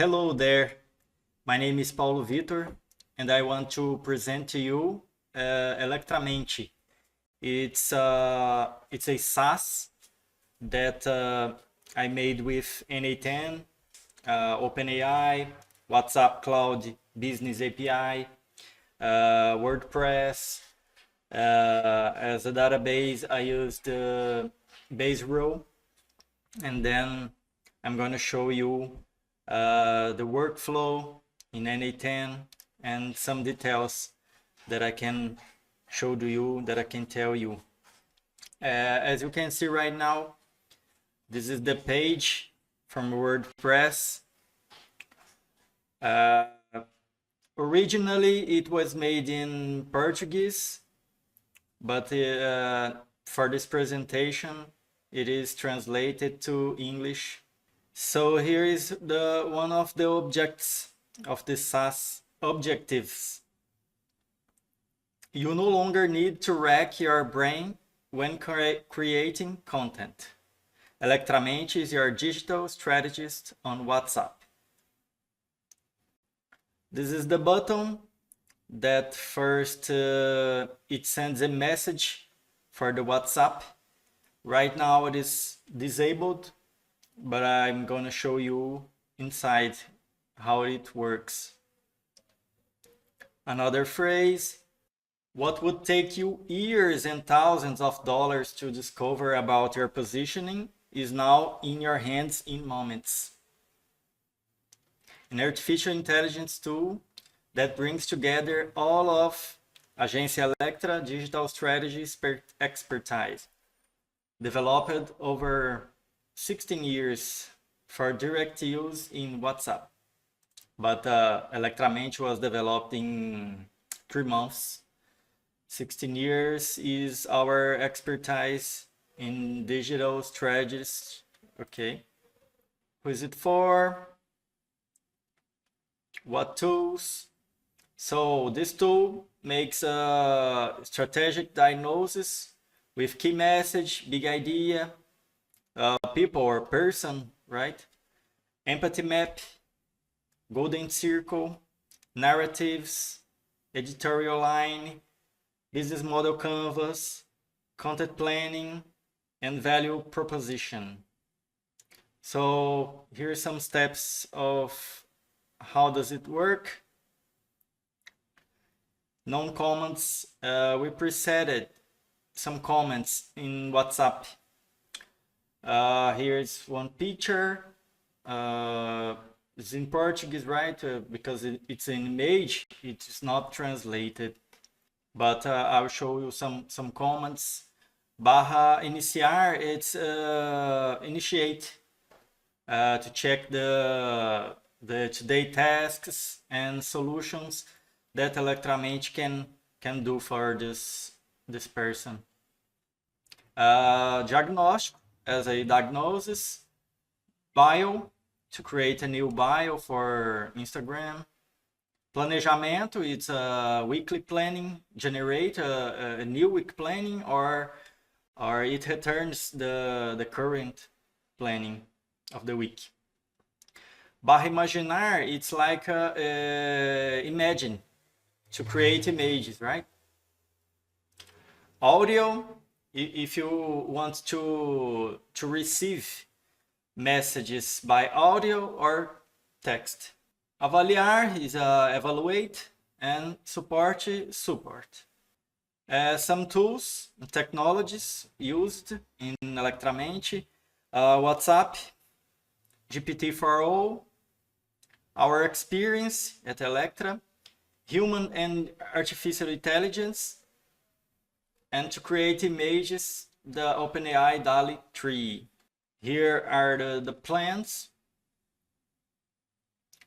Hello there, my name is Paulo Vitor and I want to present to you Electramente. It's a SaaS that I made with n8n, OpenAI, WhatsApp Cloud Business API, WordPress. As a database, I used base row, and then I'm going to show you the workflow in n8n and some details that I can show to you, that I can tell you. As you can see right now, this is the page from WordPress. Originally it was made in Portuguese, but for this presentation it is translated to English. So here is one of the objects of the SaaS objectives. You no longer need to rack your brain when creating content. Electramente is your digital strategist on WhatsApp. This is the button that first it sends a message for the WhatsApp. Right now it is disabled, but I'm going to show you inside how it works. Another phrase: what would take you years and thousands of dollars to discover about your positioning is now in your hands in moments. An artificial intelligence tool that brings together all of Agência Electra digital strategy expertise, developed over 16 years for direct use in WhatsApp. But Electramente was developed in 3 months. 16 years is our expertise in digital strategies. Okay. Who is it for? What tools? So this tool makes a strategic diagnosis with key message, big idea, people or person, right? Empathy map, golden circle, narratives, editorial line, business model canvas, content planning, and value proposition. So here are some steps of how does it work. Known comments, we presetted some comments in WhatsApp. Here's one picture. It's in Portuguese, right? Because it's an image, it's not translated. But I'll show you some comments. Barra iniciar, it's initiate to check the today tasks and solutions that Electramente can do for this person. Diagnóstico as a diagnosis. Bio, to create a new bio for Instagram. Planejamento, it's a weekly planning, generate a new week planning, or it returns the current planning of the week. Barra imaginar, it's like imagine, to create images, right? Audio, if you want to receive messages by audio or text. Avaliar is evaluate, and support. Some tools and technologies used in Electramente: WhatsApp, GPT-4o, our experience at Electra, human and artificial intelligence, and to create images, the OpenAI DALL-E 3. Here are the plans.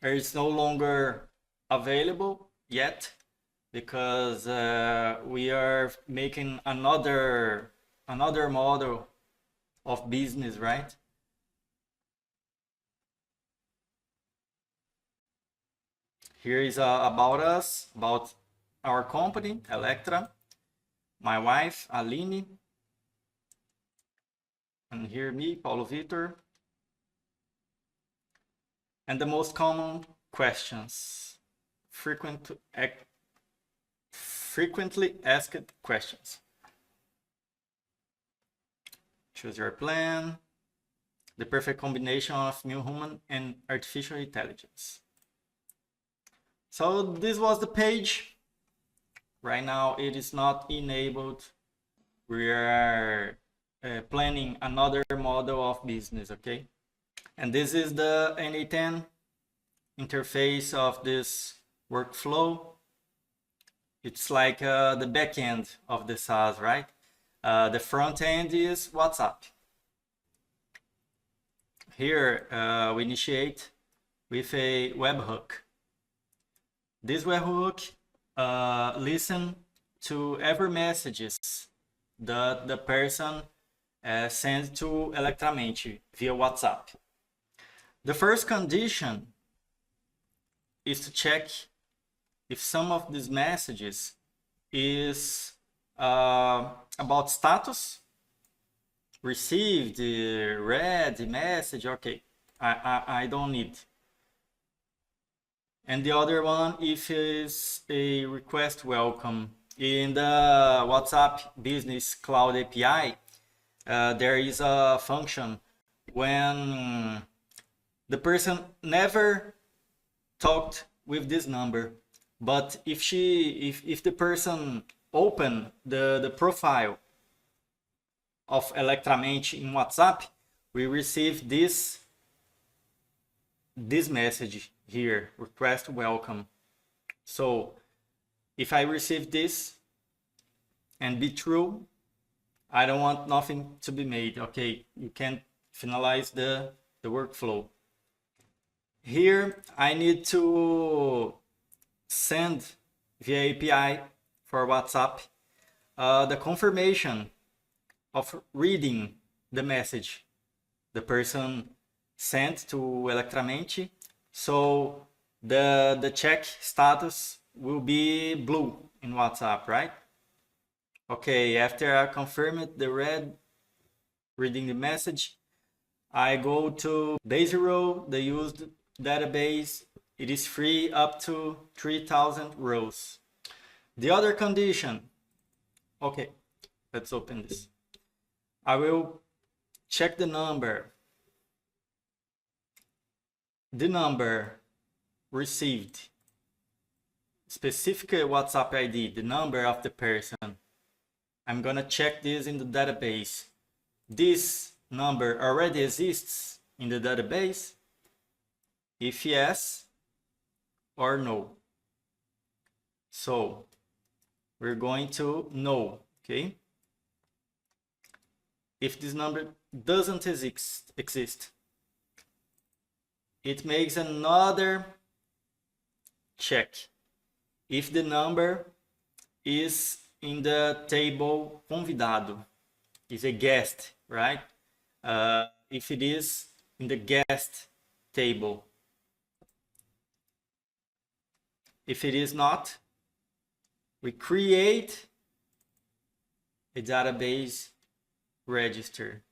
It's no longer available yet because we are making another model of business, right? Here is about us, about our company, Electra, my wife, Aline, and here me, Paulo Vitor. And the most common questions, frequently asked questions. Choose your plan. The perfect combination of new human and artificial intelligence. So this was the page. Right now it is not enabled. We are planning another model of business, okay? And this is the n8n interface of this workflow. It's like the back end of the SaaS, right? The front end is WhatsApp. Here we initiate with a webhook. This webhook listens to every messages that the person sends to Electramente via WhatsApp. The first condition is to check if some of these messages is about status, received, read, message, okay, I don't need. And the other one, if it's a request welcome. In the WhatsApp Business Cloud API, there is a function when the person never talked with this number, but if the person open the profile of Electramente in WhatsApp, we receive this message here, request welcome. So if I receive this and be true, I don't want nothing to be made. Okay, you can finalize the workflow. Here I need to send via API for WhatsApp the confirmation of reading the message the person sent to Electramente. So the check status will be blue in WhatsApp, right? Okay, after I confirm it, the reading the message, I go to base row, the used database. It is free up to 3,000 rows. The other condition, okay, let's open this. I will check the number received, specific WhatsApp ID, the number of the person. I'm gonna check this in the database. This number already exists in the database? If yes or no. So we're going to no, okay? If this number doesn't exist, it makes another check. If the number is in the table convidado, is a guest, right? If it is in the guest table. If it is not, we create a database register.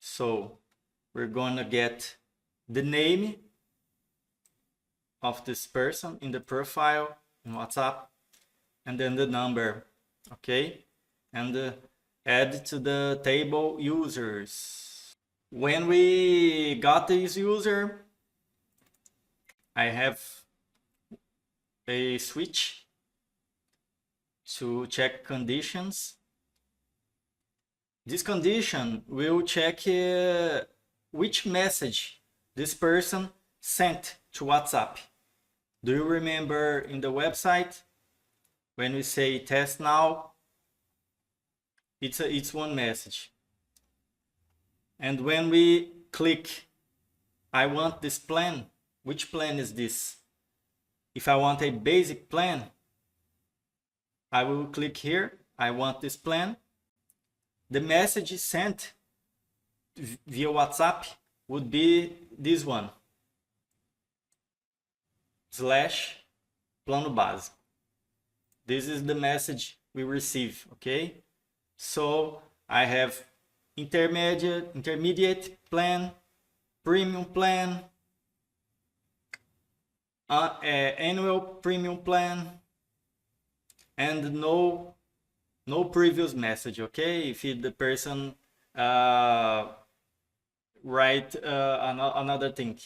So we're going to get the name of this person in the profile in WhatsApp, and then the number, okay? And add to the table users. When we got this user, I have a switch to check conditions. This condition will check which message this person sent to WhatsApp. Do you remember in the website when we say test now? It's one message. And when we click I want this plan, which plan is this? If I want a basic plan, I will click here, I want this plan. The message sent via WhatsApp would be this one, /plano básico. This is the message we receive, okay? So I have intermediate plan, premium plan, annual premium plan, and no previous message. Okay, if the person write another thing,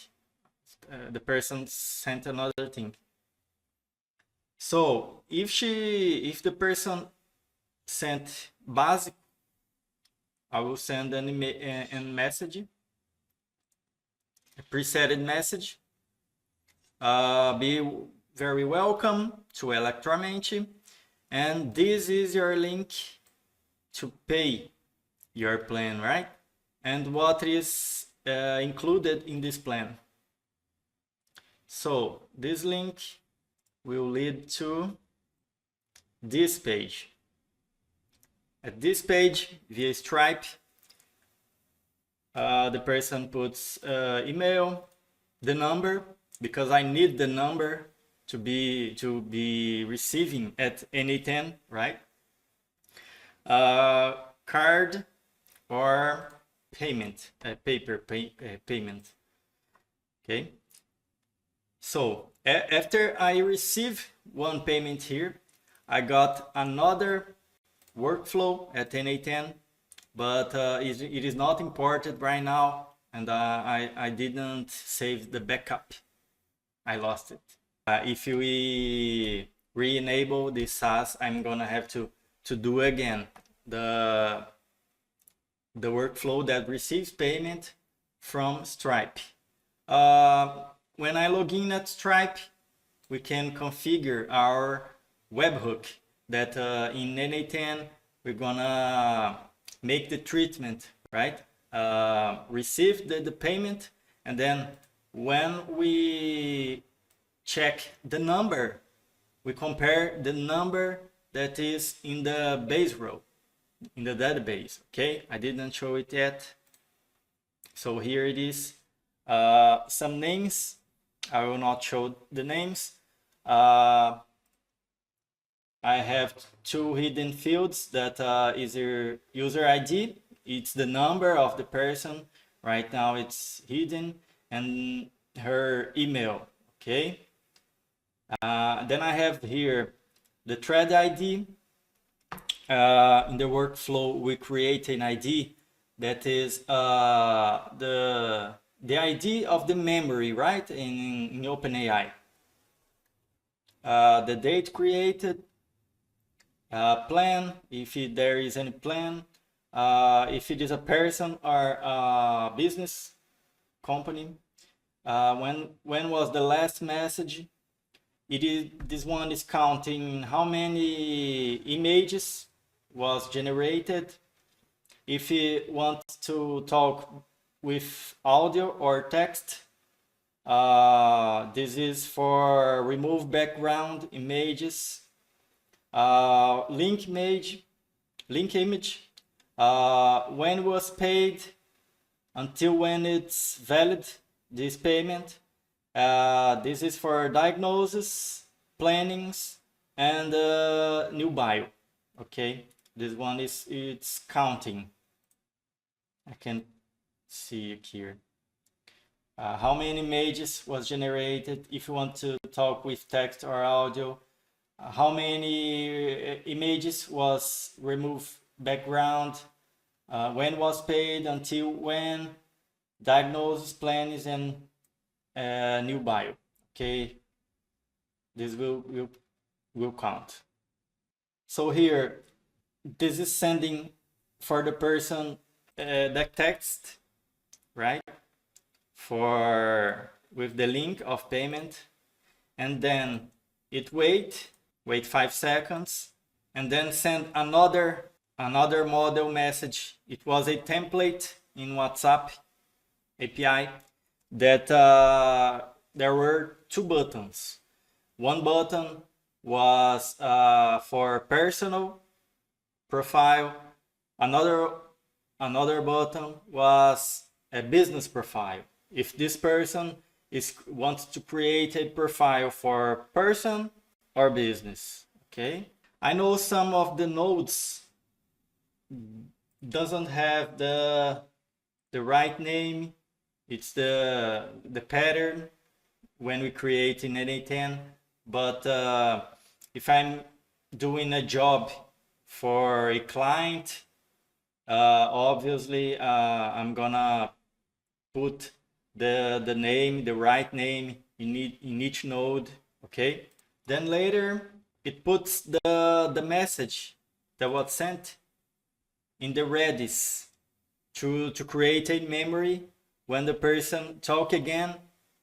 the person sent another thing. So if the person sent basic, I will send a message, a preset message. Be very welcome to Electramente, and this is your link to pay your plan, right? And what is included in this plan. So this link will lead to this page. At this page, via Stripe, the person puts email, the number, because I need the number to be receiving at n8n, right? Card or payment, paper payment. Okay. So after I receive one payment here, I got another workflow at n8n, but it is not imported right now, and I didn't save the backup. I lost it. If we re-enable this SaaS, I'm gonna have to do again the workflow that receives payment from Stripe. When I log in at Stripe, we can configure our webhook that in n8n we're gonna make the treatment, right? Receive the payment, and then when we check the number, we compare the number that is in the base row, in the database. Okay, I didn't show it yet. So here it is. Some names, I will not show the names. I have two hidden fields that is your user ID. It's the number of the person. Right now it's hidden, and her email. Okay. Then I have here the thread ID. In the workflow, we create an ID that is the ID of the memory, right? In OpenAI. The date created, plan, if there is any plan, if it is a person or a business company, when was the last message. This one is counting how many images was generated. If you want to talk with audio or text, this is for remove background images. Link image, when was paid, until when it's valid, this payment. This is for diagnosis, plannings, and new bio. Okay, this one it's counting. I can see it here. How many images was generated? If you want to talk with text or audio, how many images was removed background? When was paid, until when? Diagnosis, plannings, and new bio. Okay, this will count. So here, this is sending for the person the text, right? With the link of payment, and then it wait 5 seconds, and then send another model message. It was a template in WhatsApp API that there were 2 buttons. One button was for personal profile. Another button was a business profile. If this person wants to create a profile for person or business. Okay, I know some of the nodes doesn't have the right name It's the pattern when we create in n8n. But if I'm doing a job for a client, obviously I'm gonna put the name, the right name in each node, okay? Then later it puts the message that was sent in the Redis to create a memory when the person talk again,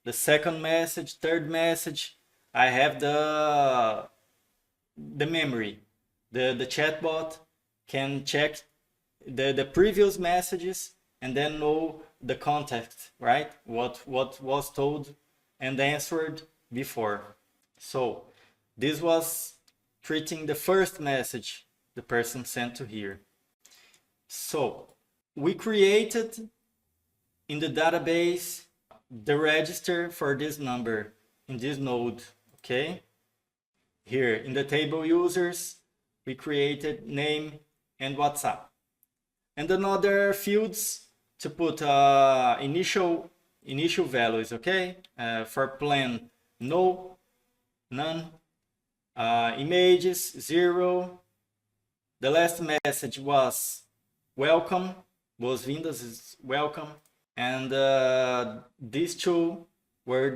the second message, third message, I have the memory. The chatbot can check the previous messages and then know the context, right? What was told and answered before. So this was treating the first message the person sent to here. So we created in the database the register for this number in this node, okay? Here in the table users, we created name and WhatsApp. And another fields to put initial values, okay? For plan, no, none, images, 0. The last message was welcome, boas-vindas is welcome. And these two were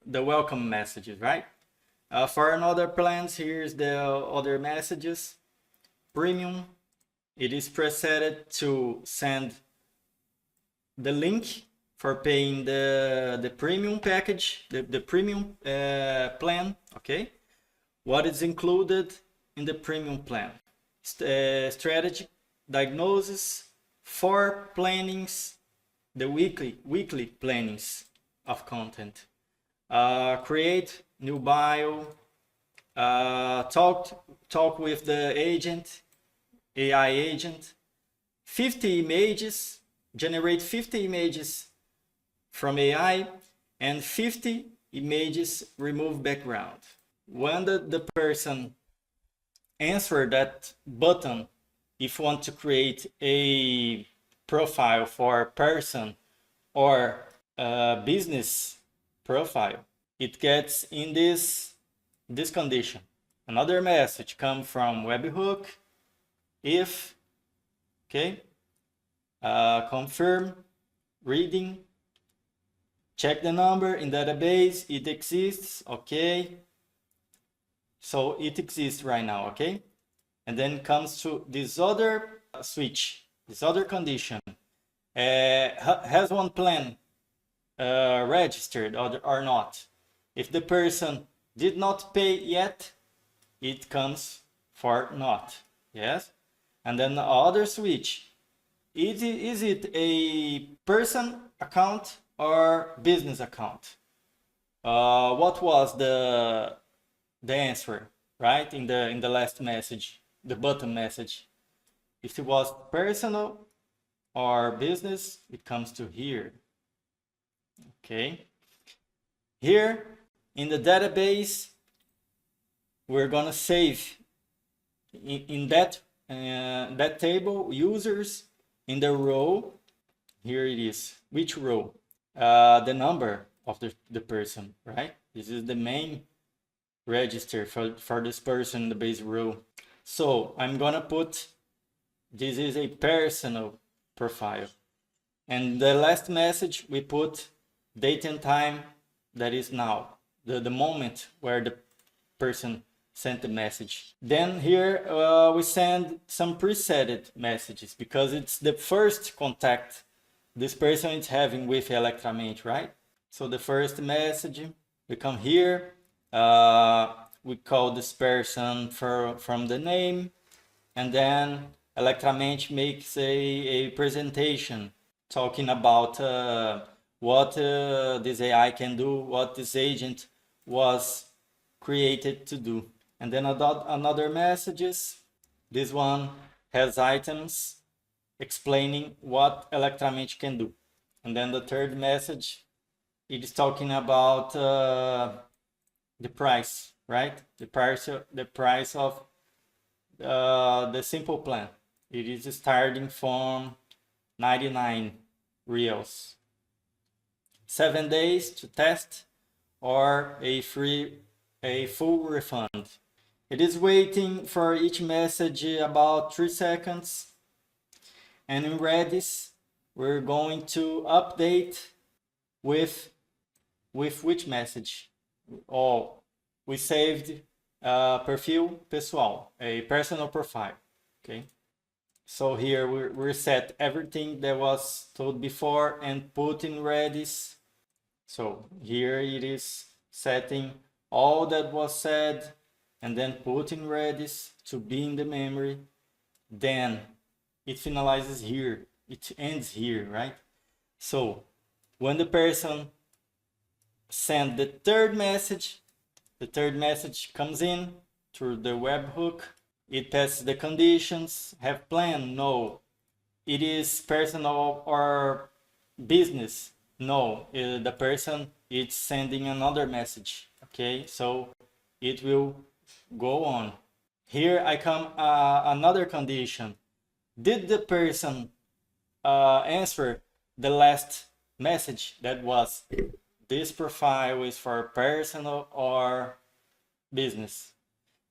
the welcome messages, right? For another plans, here's the other messages. Premium, it is preset to send the link for paying the premium package, the premium plan, okay? What is included in the premium plan? Strategy, diagnosis, 4 plannings, the weekly plannings of content. Create new bio, talk with the agent, AI agent, 50 images, generate 50 images from AI, and 50 images remove background. When the person answer that button, if you want to create a profile for a person or a business profile, it gets in this condition. Another message come from webhook, if, okay, confirm, reading, check the number in database, it exists, okay. So it exists right now, okay. And then comes to this other switch, this other condition. Has one plan registered or not? If the person did not pay yet, it comes for not, yes? And then the other switch, is it a person account or business account? What was the answer, right? In the last message, the button message. If it was personal or business, it comes to here. Okay. Here in the database, we're gonna save in that table users in the row. Here it is. Which row? The number of the person, right? This is the main register for this person in the base row. So I'm gonna put this is a personal profile. And the last message we put date and time, that is now, the moment where the person sent the message. Then here we send some preset messages because it's the first contact this person is having with Electramente, right? So the first message, we come here, we call this person from the name, and then Electramente makes a presentation talking about what this AI can do, what this agent was created to do. And then another messages, this one has items explaining what Electramente can do. And then the third message, it is talking about the price, right? The price of the simple plan. It is starting from 99 reals. 7 days to test, or a full refund. It is waiting for each message about 3 seconds. And in Redis, we're going to update with which message? Oh, we saved perfil pessoal, a personal profile. Okay. So here we reset everything that was told before and put in Redis. So here it is setting all that was said and then put in Redis to be in the memory. Then it finalizes here. It ends here, right? So when the person sends the third message comes in through the webhook. It passes the conditions. Have plan? No. It is personal or business? No. The person is sending another message. Okay, so it will go on. Here I come another condition. Did the person answer the last message that was this profile is for personal or business?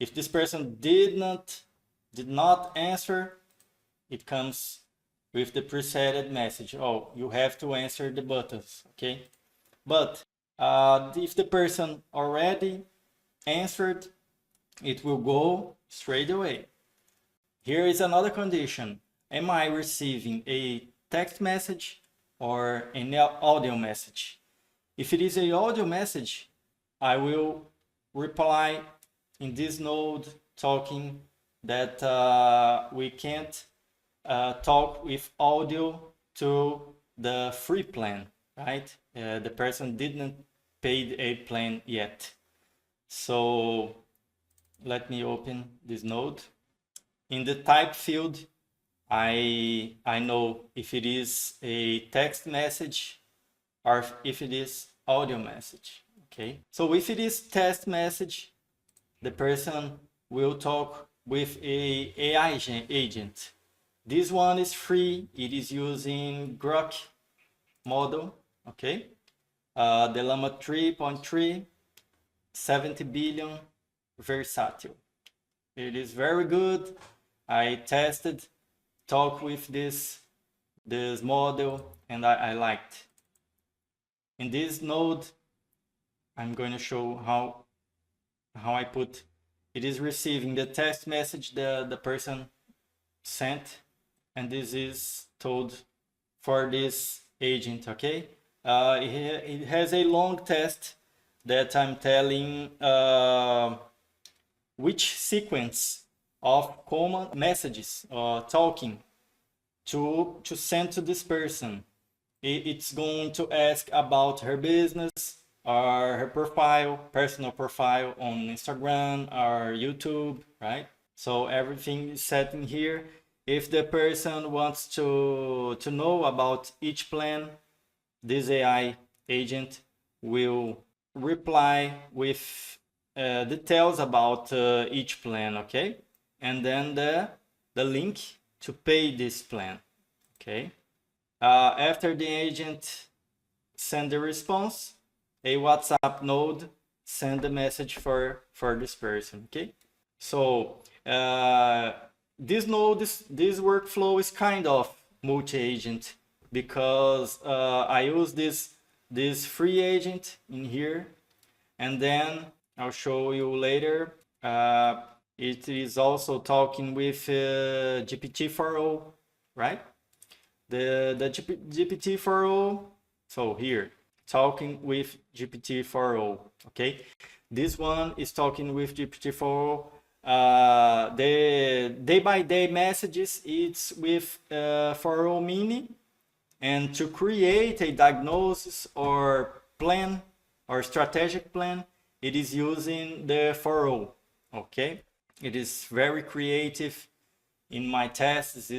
If this person did not answer, it comes with the preset message. Oh, you have to answer the buttons, okay? But if the person already answered, it will go straight away. Here is another condition. Am I receiving a text message or an audio message? If it is an audio message, I will reply in this node talking that we can't talk with audio to the free plan, right? The person didn't pay a plan yet. So let me open this node. In the type field, I know if it is a text message or if it is audio message. Okay, so if it is text message, the person will talk with a AI agent. This one is free. It is using Grok model. Okay, the Llama 3.3, 70 billion, versatile. It is very good. I tested, talk with this model, and I liked. In this node, I'm going to show how I put. It is receiving the text message the person sent, and this is told for this agent. Okay, it has a long test that I'm telling which sequence of common messages talking to send to this person. It's going to ask about her business or her profile, personal profile on Instagram or YouTube, right? So everything is set in here. If the person wants to know about each plan, this AI agent will reply with details about each plan, okay? And then the link to pay this plan, okay? After the agent send the response, a WhatsApp node send a message for this person, okay? So this node, this workflow is kind of multi-agent because I use this free agent in here, and then I'll show you later. It is also talking with GPT-4o, right? The GPT-4o, so here, talking with GPT-4o, okay? This one is talking with GPT-4o. The day-by-day messages, it's with 4o mini, and to create a diagnosis or plan or strategic plan, it is using the 4o, okay? It is very creative. In my tests,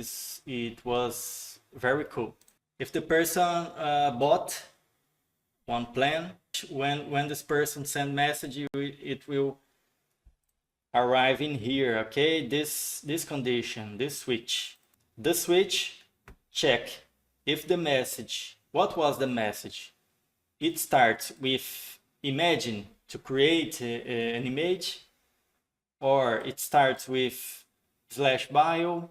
it was very cool. If the person bought one plan, when this person send message, it will arrive in here, okay? This condition, this switch. The switch, check if the message, what was the message? it starts with Imagine to create an image, or it starts with /bio.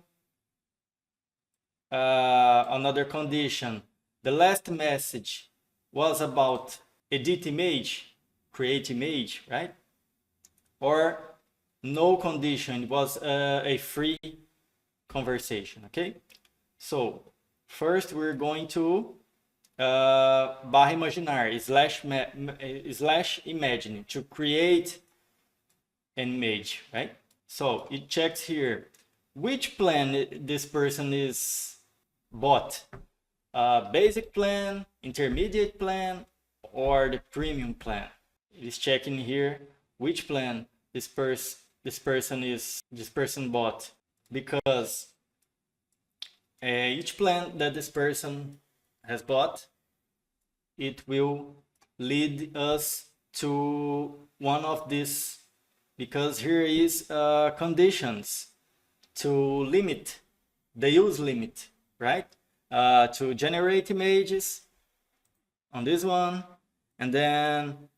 Another condition, the last message was about edit image, create image, right? Or no condition, it was a free conversation, okay? So first we're going to barra imaginar /imagine to create an image, right? So it checks here which plan this person is bought, basic plan, intermediate plan, or the premium plan. It is checking here which plan this person bought, because each plan that this person has bought, it will lead us to one of these, because here is conditions to limit the use limit, right? To generate images on this one, and then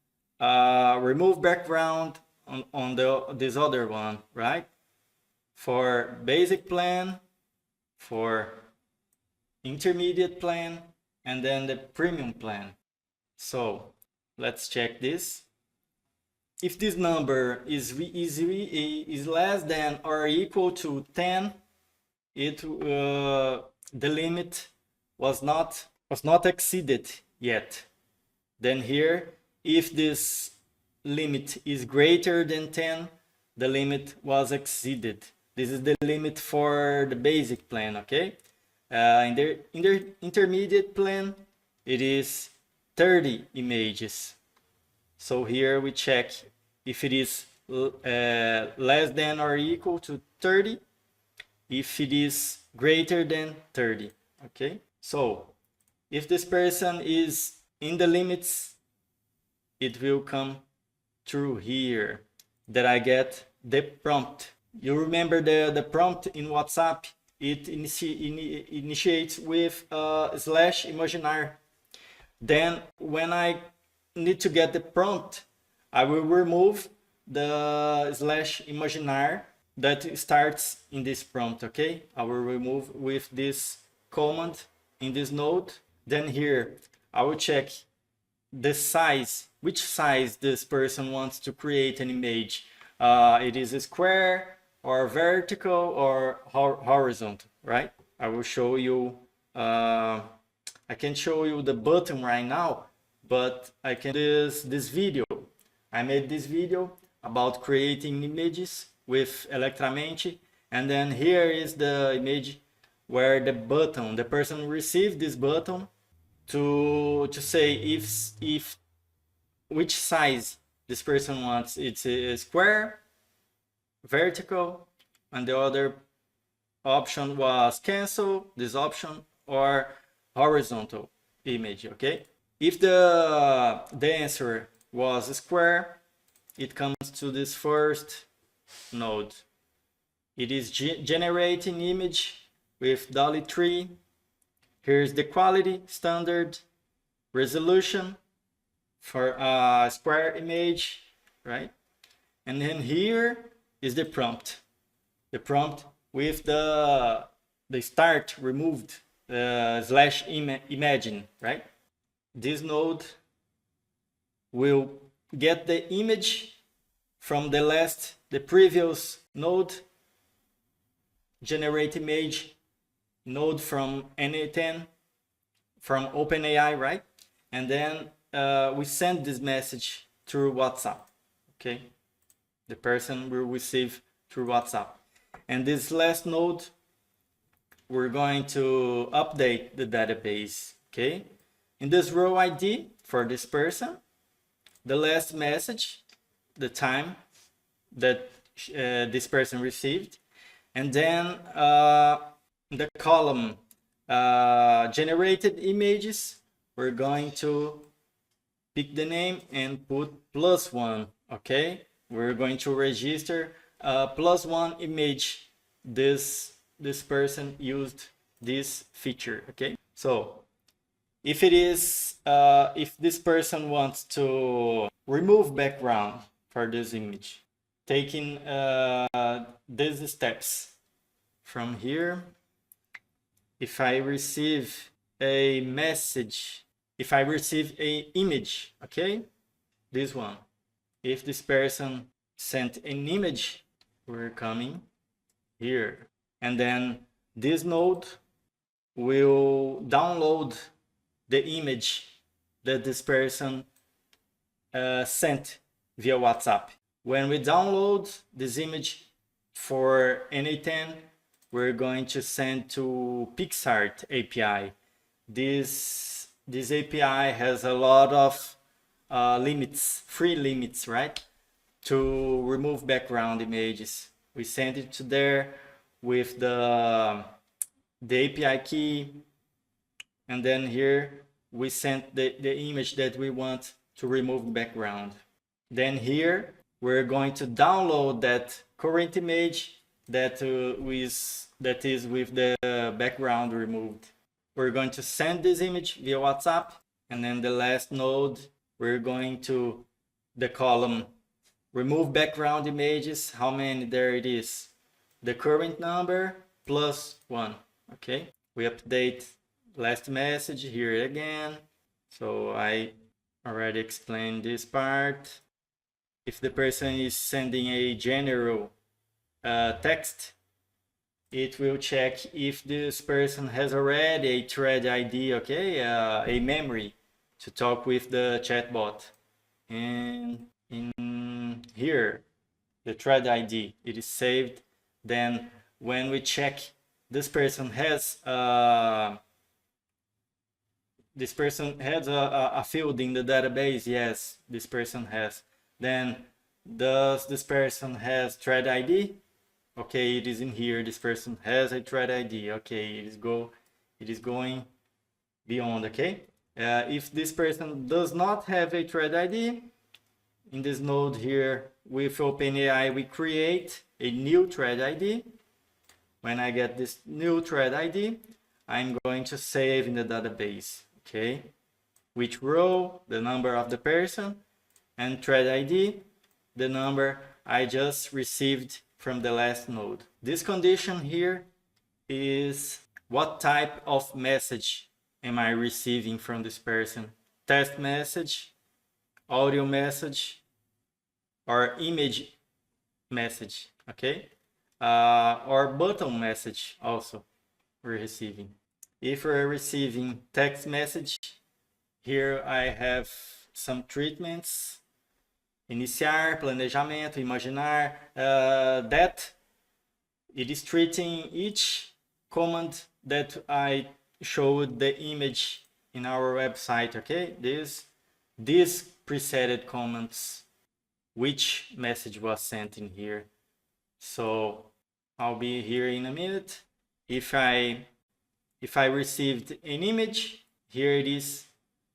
remove background on this other one, right? For basic plan, for intermediate plan, and then the premium plan. So let's check this. If this number is less than or equal to 10, the limit was not exceeded yet. Then here, if this limit is greater than 10, the limit was exceeded. This is the limit for the basic plan, okay? In the intermediate plan, it is 30 images. So here we check if it is less than or equal to 30, if it is greater than 30, okay? So if this person is in the limits, it will come through here that I get the prompt. You remember the prompt in WhatsApp, it initiates with /imaginar. Then when I need to get the prompt, I will remove the /imaginar that starts in this prompt, okay? I will remove with this command in this node. Then here, I will check the size, which size this person wants to create an image. It is a square, or vertical, or horizontal, right? I will show you, I can show you the button right now, but I can do this video. I made this video about creating images with Electramente, and then here is the image where the button, the person received this button to say if which size this person wants. It's a square, vertical, and the other option was cancel this option, or horizontal image, okay? If the answer was square, it comes to this first node. It is generating image with DALL-E 3. Here's the quality, standard, resolution for a square image, right? And then here is the prompt. The prompt with the start removed, /imagine, right? This node will get the image from the previous node, generate image node from n8n, from OpenAI, right? And then we send this message through WhatsApp, okay? The person will receive through WhatsApp. And this last node, we're going to update the database, okay? In this row ID for this person, the last message, the time that this person received, and then the column generated images, we're going to pick the name and put +1, okay? We're going to register +1 image. This person used this feature, okay? So If it is, if this person wants to remove background for this image, taking these steps from here, if I receive a message, if I receive a image, okay, this one, if this person sent an image, we're coming here, and then this node will download the image that this person sent via WhatsApp. When we download this image for n8n, we're going to send to PixArt API. This API has a lot of limits, free limits, right? To remove background images. We send it to there with the API key, and then here we send the image that we want to remove background. Then here we're going to download that current image that is with the background removed. We're going to send this image via WhatsApp, and then the last node, we're going to the column remove background images, how many there it is, the current number plus 1. Okay, we update last message here again. So I already explained this part. If the person is sending a general text, it will check if this person has already a thread ID, okay, a memory to talk with the chatbot. And in here, the thread ID, it is saved. Then when we check this person has a field in the database, yes, this person has. Then does this person has thread ID? Okay, it is in here. This person has a thread ID. Okay, it is going beyond. Okay, if this person does not have a thread ID, in this node here with OpenAI, we create a new thread ID. When I get this new thread ID, I'm going to save in the database. Okay, which row, the number of the person, and thread ID, the number I just received from the last node. This condition here is what type of message am I receiving from this person? Text message, audio message, or image message, okay? Or button message also we're receiving. If we're receiving text message, here I have some treatments. Iniciar, planejamento, imaginar, that it is treating each command that I showed the image in our website, okay? These preset comments, which message was sent in here. So I'll be here in a minute. If I received an image, here it is,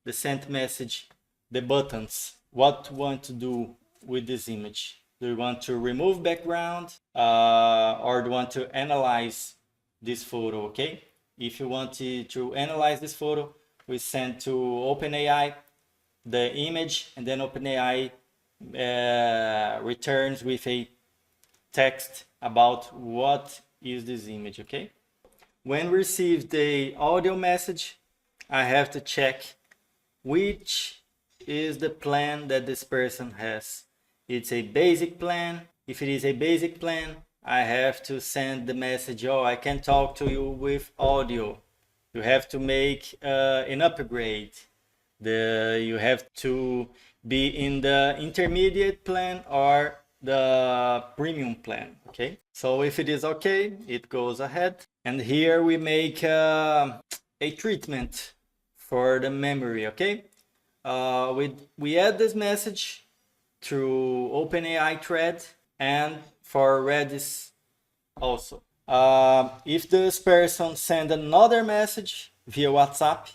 the sent message, the buttons. What do you want to do with this image? Do you want to remove background or do you want to analyze this photo? Okay, if you want to analyze this photo, we send to OpenAI the image, and then OpenAI returns with a text about what is this image. Okay, when received the audio message, I have to check which is the plan that this person has. It's a basic plan. If it is a basic plan, I have to send the message, oh, I can talk to you with audio. You have to make an upgrade. You have to be in the intermediate plan or the premium plan, okay? So if it is okay, it goes ahead. And here we make a treatment for the memory, okay? We add this message through OpenAI thread and for Redis also. If this person send another message via WhatsApp,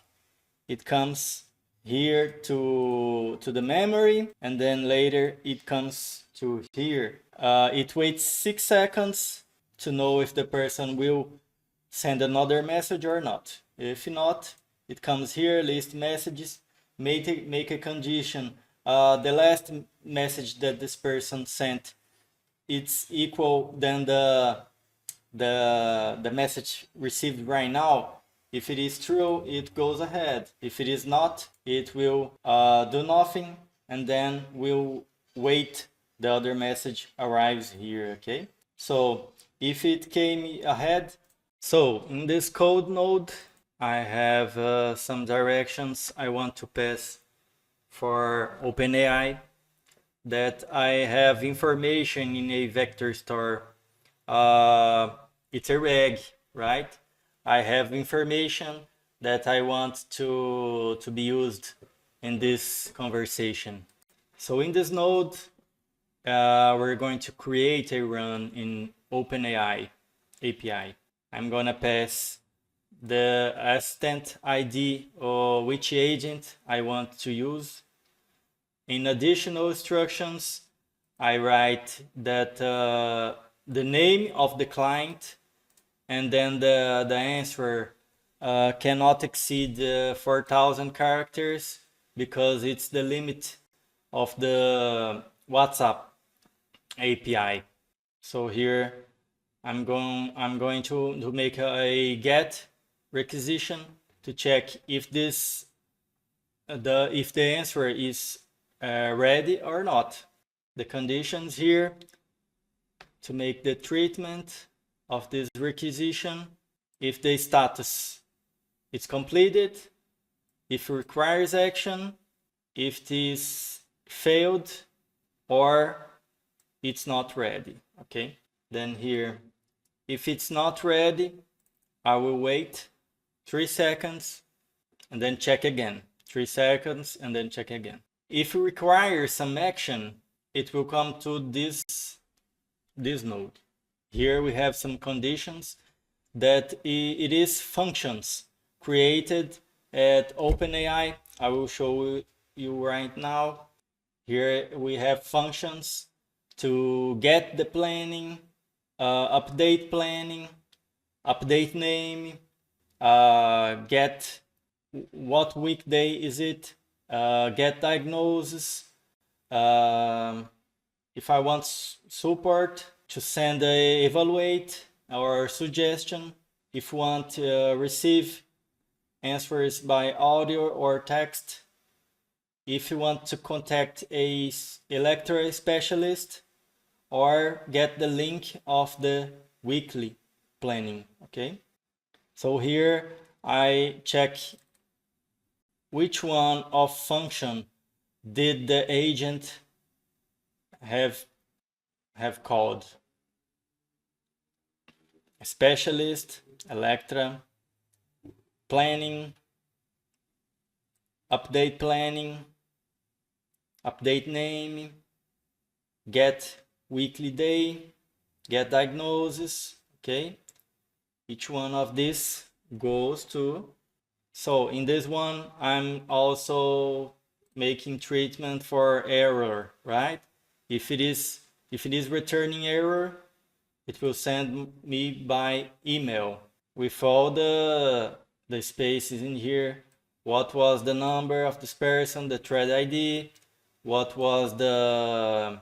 it comes here to the memory, and then later it comes to here. It waits 6 seconds to know if the person will send another message or not. If not, it comes here, list messages, make a condition. The last message that this person sent, it's equal than the message received right now. If it is true, it goes ahead. If it is not, it will do nothing, and then we'll wait the other message arrives here, okay? So if it came ahead, so in this code node, I have some directions I want to pass for OpenAI, that I have information in a vector store. It's a reg, right? I have information that I want to be used in this conversation. So in this node, we're going to create a run in OpenAI API. I'm gonna pass the assistant ID or which agent I want to use. In additional instructions, I write that the name of the client and then the answer cannot exceed 4,000 characters, because it's the limit of the WhatsApp API. So here I'm going to make a get requisition to check if this if the answer is ready or not. The conditions here to make the treatment of this requisition: if the status is completed, if it requires action, if it is failed, or it's not ready. Okay, then here, if it's not ready, I will wait 3 seconds and then check again. 3 seconds and then check again. If it requires some action, it will come to this node. Here we have some conditions that it is functions created at OpenAI. I will show you right now. Here we have functions to get the planning, update planning, update name, get what weekday is it, get diagnosis, if I want support, to send a evaluate or suggestion, if you want to receive answers by audio or text, if you want to contact a electoral specialist, or get the link of the weekly planning. Okay, so here I check which one of function did the agent have called: specialist, Electra, planning, update planning, update name, get weekly day, get diagnosis. Okay, each one of these goes to. So in this one, I'm also making treatment for error, right? If it is returning error, it will send me by email with all the spaces in here. What was the number of this person, the thread ID, what was the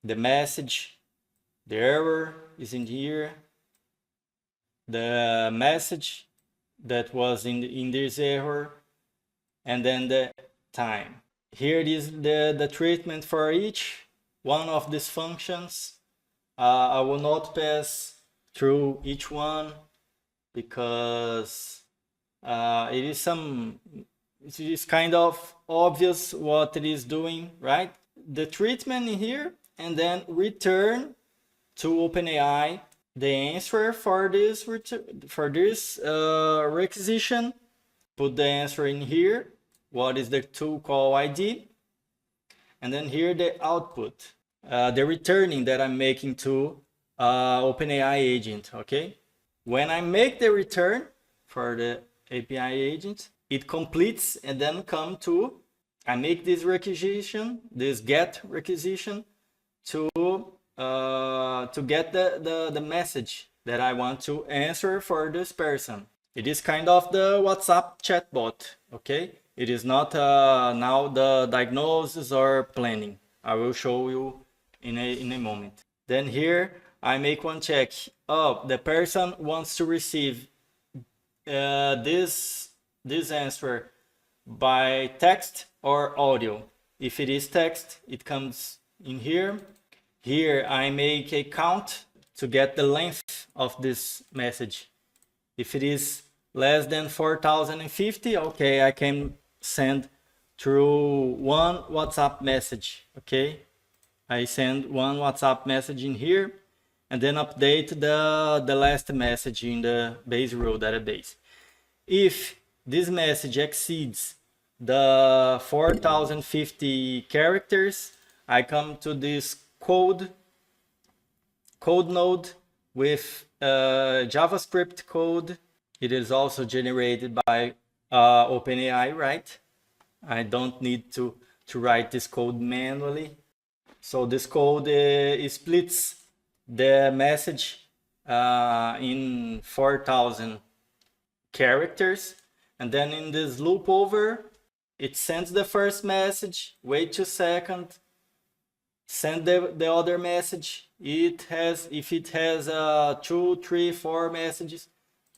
message, the error is in here, the message that was in this error, and then the time. Here it is the treatment for each one of these functions. I will not pass through each one because it is kind of obvious what it is doing, right? The treatment in here, and then return to OpenAI the answer for this requisition. Put the answer in here. What is the tool call ID? And then here the output, the returning that I'm making to OpenAI agent. Okay, when I make the return for the API agent, it completes and then come to, I make this requisition, this get requisition to get the message that I want to answer for this person. It is kind of the WhatsApp chatbot, okay? It is not now the diagnosis or planning. I will show you in a moment. Then here I make one check. Oh, the person wants to receive this answer by text or audio. If it is text, it comes in here. Here I make a count to get the length of this message. If it is less than 4050, okay, I can send through one WhatsApp message, okay? I send one WhatsApp message in here and then update the last message in the base row database. If this message exceeds the 4050 characters, I come to this code node with JavaScript code. It is also generated by OpenAI, right? I don't need to write this code manually. So this code splits the message in 4000 characters, and then in this loop over, it sends the first message, wait 2 seconds, send the other message. If it has 2, 3, 4 messages,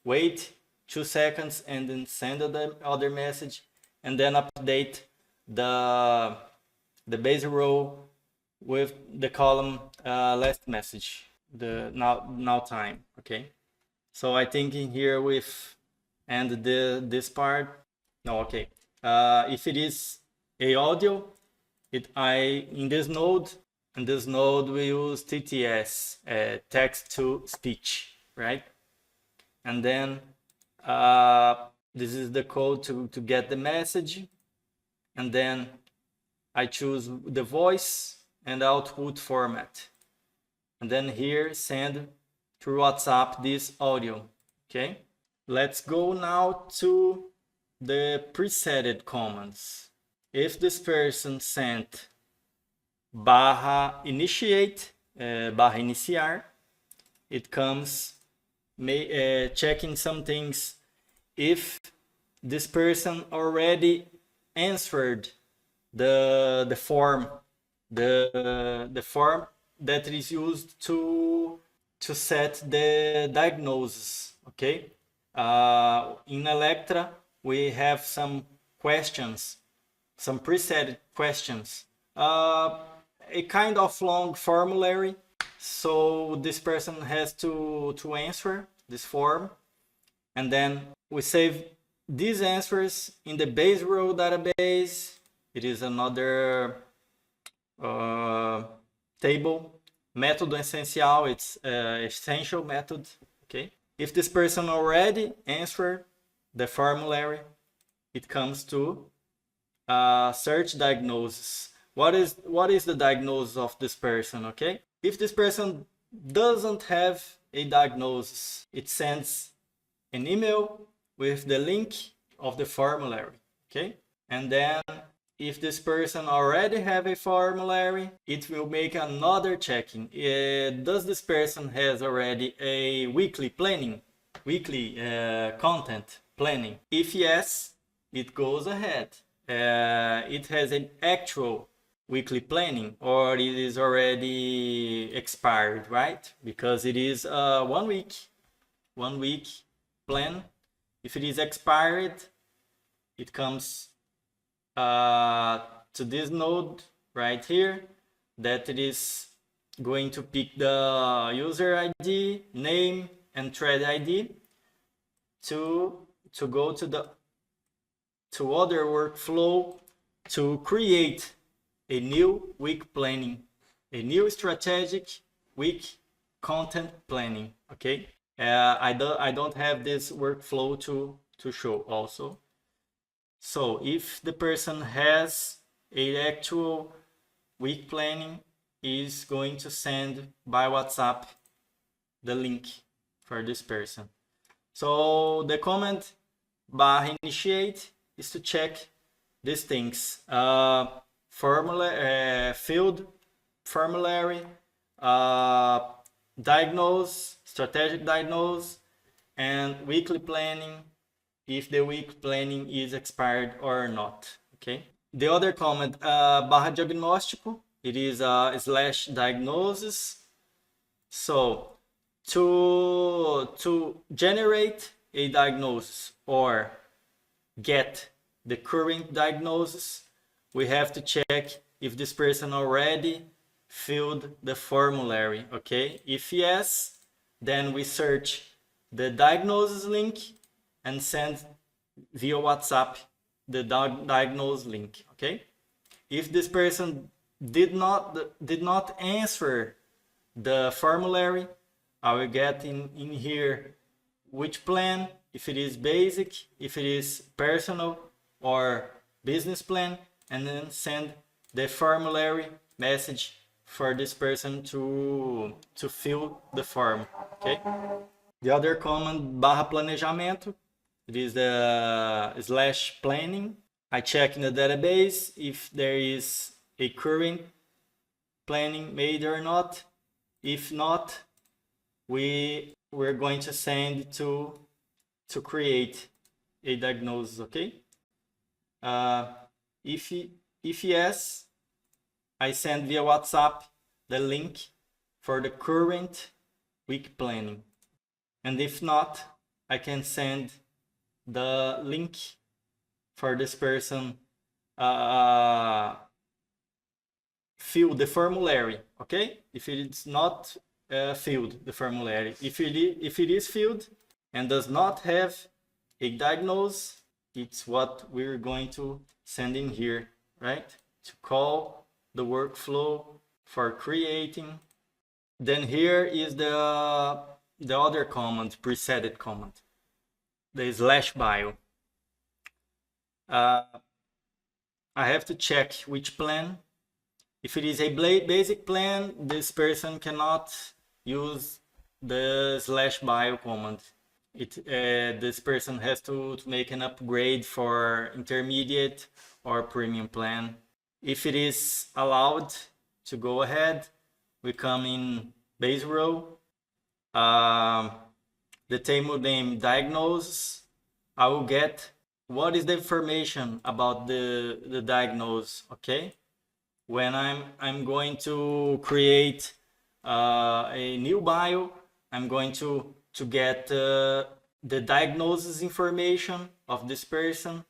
wait 2 seconds and then send the other message, and then update the base row with the column last message, the now time. Okay, so I think in here with and this part. No, okay. If it is a audio, in this node we use TTS, text to speech, right? And then this is the code to get the message, and then I choose the voice and output format, and then here send through WhatsApp this audio. Okay, let's go now to the presetted commands. If this person sent /initiate, /iniciar, it comes checking some things. If this person already answered the form, the form that is used to set the diagnosis. Okay, in Electra we have some questions, some preset questions, a kind of long formulary, so this person has to answer this form, and then we save these answers in the base row database. It is another table, método essencial, it's essential method. Okay, if this person already answered the formulary, it comes to search diagnosis. What is the diagnosis of this person? Okay, if this person doesn't have a diagnosis, it sends an email with the link of the formulary. Okay, and then if this person already have a formulary, it will make another checking. Does this person has already a weekly planning, weekly content planning? If yes, it goes ahead. It has an actual weekly planning, or it is already expired, right? Because it is 1 week plan. If it is expired, it comes to this node right here, that it is going to pick the user ID, name, and thread ID to go to other workflow to create a new week planning, a new strategic week content planning. Okay, I don't have this workflow to show also. So if the person has a actual week planning, is going to send by WhatsApp the link for this person. So the command /initiate is to check these things: formula, field formulary, diagnose, strategic diagnose, and weekly planning if the week planning is expired or not. Okay. The other comment, barra diagnóstico, it is slash diagnosis. So to generate a diagnosis or get the current diagnosis, we have to check if this person already filled the formulary. Okay, if yes, then we search the diagnosis link and send via WhatsApp the diagnosis link. Okay, if this person did not answer the formulary, I will get in here which plan, if it is basic, if it is personal or business plan, and then send the formulary message for this person to fill the form. Okay. The other command, barra planejamento, it is the slash planning. I check in the database if there is a current planning made or not. If not, we're going to send to create a diagnosis. Okay. If yes, I send via WhatsApp the link for the current week planning, and if not, I can send the link for this person fill the formulary. Okay, if it's not filled the formulary, if it is filled and does not have a diagnosis, it's what we're going to send in here, right? To call the workflow for creating. Then here is the other command, preset command, the slash bio. I have to check which plan. If it is a basic plan, this person cannot use the slash bio command. This person has to make an upgrade for intermediate or premium plan. If it is allowed to go ahead, we come in base row, the table name diagnose. I will get what is the information about the diagnose. Okay, when I'm going to create a new bio, I'm going to get the diagnosis information of this person,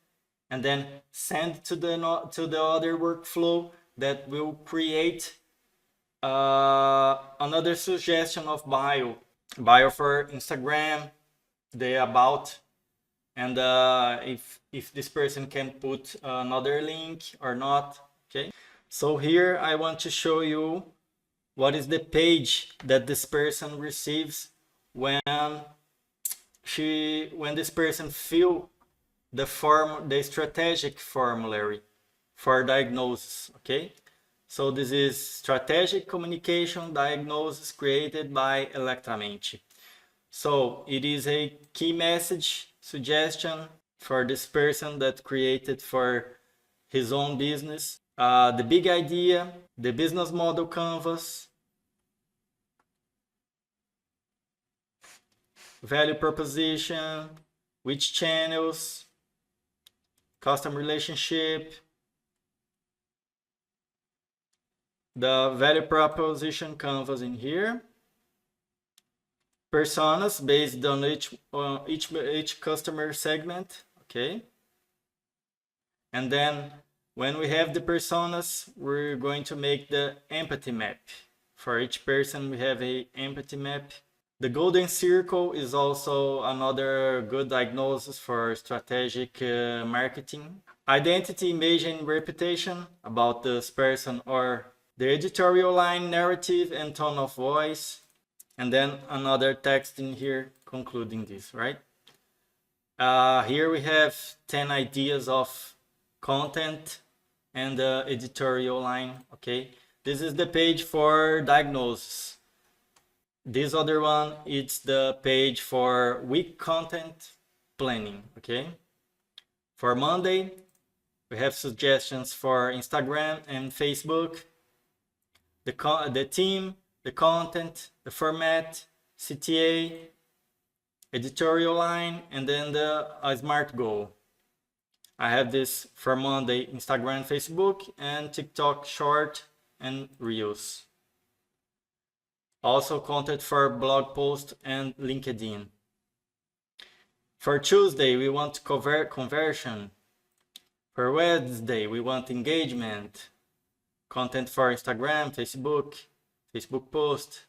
and then send to the other workflow that will create another suggestion of bio for Instagram, the about, and if this person can put another link or not. Okay, so here I want to show you what is the page that this person receives when this person fill the strategic formulary for diagnosis. Okay, so this is strategic communication diagnosis created by Electramente. So it is a key message suggestion for this person that created for his own business. The big idea, the business model canvas, value proposition, which channels, customer relationship, the value proposition canvas in here, personas based on each customer segment. Okay, and then when we have the personas, we're going to make the empathy map. For each person, we have a empathy map. The golden circle is also another good diagnosis for strategic marketing. Identity, image, and reputation about this person, or the editorial line, narrative, and tone of voice. And then another text in here concluding this, right? Here we have 10 ideas of content and the editorial line. Okay, this is the page for diagnosis. This other one, it's the page for week content planning. Okay, for Monday, we have suggestions for Instagram and Facebook, the theme, the content, the format, CTA, editorial line, and then a SMART goal. I have this for Monday, Instagram, Facebook, and TikTok Short and Reels. Also content for blog post and LinkedIn. For Tuesday, we want conversion. For Wednesday, we want engagement. Content for Instagram, Facebook post.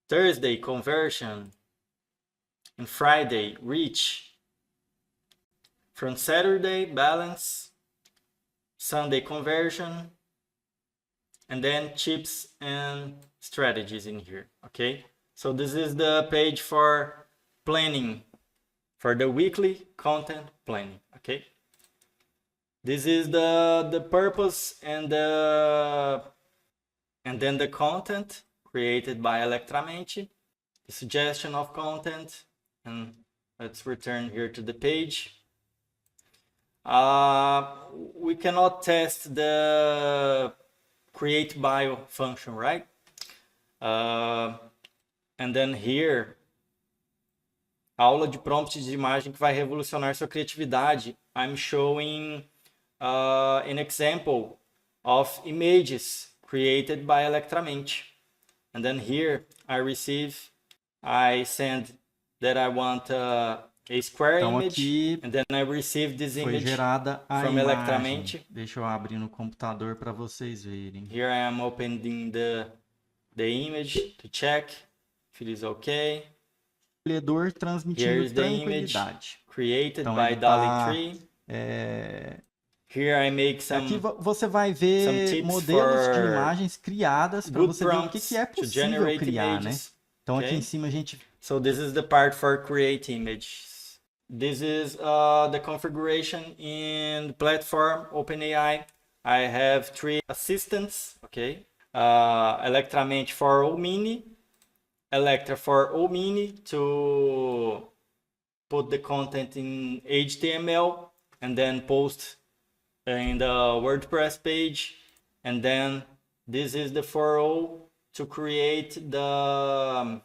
Thursday, conversion. And Friday, reach. From Saturday, balance. Sunday, conversion. And then tips and strategies in here, okay? So this is the page for planning, for the weekly content planning, okay? This is the purpose and then the content created by Electramente, the suggestion of content, and let's return here to the page. We cannot test the create bio function, right? And then here, aula de prompt de imagem que vai revolucionar sua criatividade. I'm showing an example of images created by Electramente. And then here I send that I want a square image, aqui and then I receive this foi image gerada a from imagem. Electramente. Deixa eu abrir no computador para vocês verem. Here I am opening the image to check if it is okay. Escolhedor Here transmitindo is the image tranquilidade. created Então, by ele DALL-E 3. Here I make some Aqui você vai ver tips modelos de for imagens criadas para good você ver o prompts que é to possível generate criar, né? images. Então Okay. aqui em cima a gente... So this is the part for create images. This is the configuration in the platform OpenAI. I have 3 assistants, okay? Electramente for O-Mini, Electra for O-Mini to put the content in HTML and then post in the WordPress page, and then this is the 4O to create the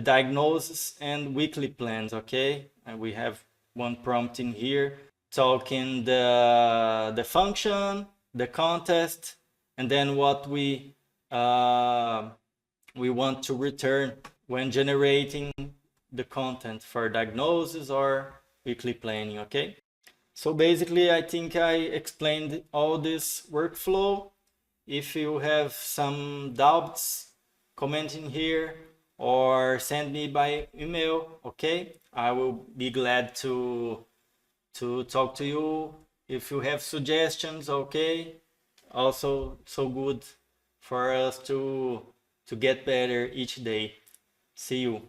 diagnosis and weekly plans, okay? And we have one prompt in here talking the function, the contest, and then what we want to return when generating the content for diagnosis or weekly planning, okay? So basically, I think I explained all this workflow. If you have some doubts, comment in here or send me by email, okay? I will be glad to talk to you. If you have suggestions, okay? Also, so good for us to get better each day. See you.